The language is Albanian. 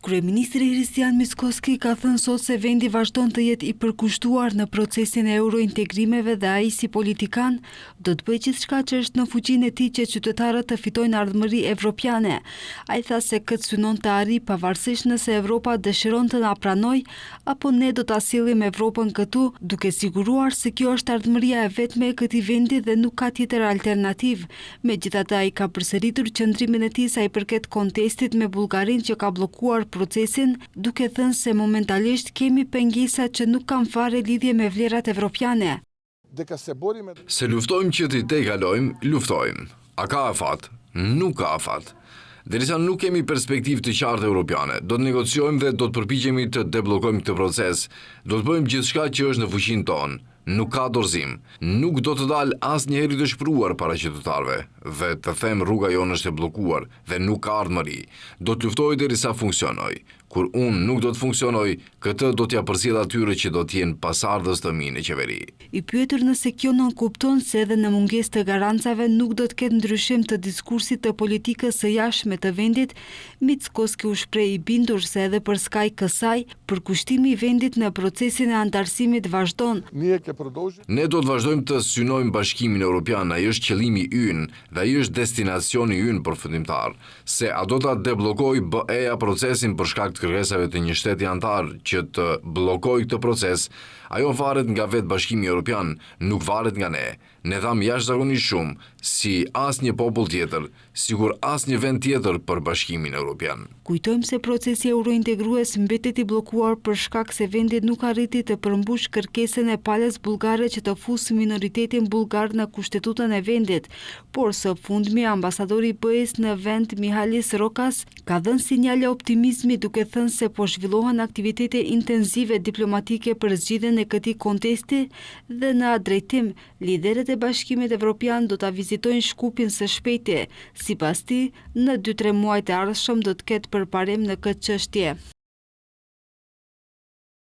Kryeministri Hristian Mickoski ka thënë sot se vendi vazhdon të jetë i përkushtuar në procesin e eurointegrimeve dhe ai si politikan do të bëjë gjithçka që është në fuqinë e tij që qytetarët të fitojnë ardhmëri evropiane. Ai tha se këtë synon të arrijë pavarësisht nëse Evropa dëshiron të na pranojë apo ne do ta sillim Evropën këtu, duke siguruar se kjo është ardhmëria e vetme e këtij vendi dhe nuk ka tjetër alternativë. Megjithatë, ai ka përsëritur qëndrimin e tij sa i përket kontestit me Bullgarinë që ka bllokuar procesin, duke thënë se momentalisht kemi pengesa që nuk kanë fare lidhje me vlerat evropiane. Se luftojmë që t'i tejkalojmë, luftojmë. A ka afat? Nuk ka afat. Derisa nuk kemi perspektivë të qartë europiane, do të negociojmë dhe do të përpiqemi të deblokojmë këtë proces. Do të bëjmë gjithçka që është në fuqinë tonë. Nuk ka dorëzim. Nuk do të dalë asnjëherë të shpruar para qytetarëve dhe të them rruga jonë është e bllokuar dhe nuk ka ardhmëri. Do të luftoj derisa funksionoj. Kur unë nuk do të funksionoj, këtë do t'ja përcjell atyre që do t'jenë pasardhës të mi në qeveri. I pyetur nëse kjo nënkupton se edhe në mungesë të garancave nuk do të ketë ndryshim të diskursit të politikës së jashtme të vendit, Mickoski u shpreh i bindur se edhe për skaj kësaj, përkushtimi i vendit në procesin e antarësimit vazhdon. Ne do të vazhdojmë të synojmë Bashkimin Evropian, ai është qëllimi ynë dhe ai është destinacioni ynë përfundimtar. Se a do ta deblokoj BE-ja procesin për shkak të kërkesave të një shteti antar që të bllokojë këtë proces, ajo varet nga vetë Bashkimi Evropian, nuk varet nga ne. Ne dhamë jashtëzakonisht shumë, si asnjë popull tjetër, sigur asnjë vend tjetër për Bashkimin Evropian. Kujtojmë se procesi eurointegrues mbetet i bllokuar për shkak se vendi nuk arriti të përmbush kërkesën e palës bullgare që të fusë minoritetin bullgar në kushtetutën e vendit, por së fundmi ambasadori i BE-s në vend Mihalis Rokas ka dhënë sinjale optimizmi duke thënë se po zhvillohen aktivitete intenzive diplomatike për zgjidhjen e këtij kontesti dhe në atë drejtim liderët e Bashkimit Evropian do ta vizitojnë Shkupin së shpejti. Sipas tij, në 2-3 muajt e ardhshëm do të ketë përparim në këtë çështje.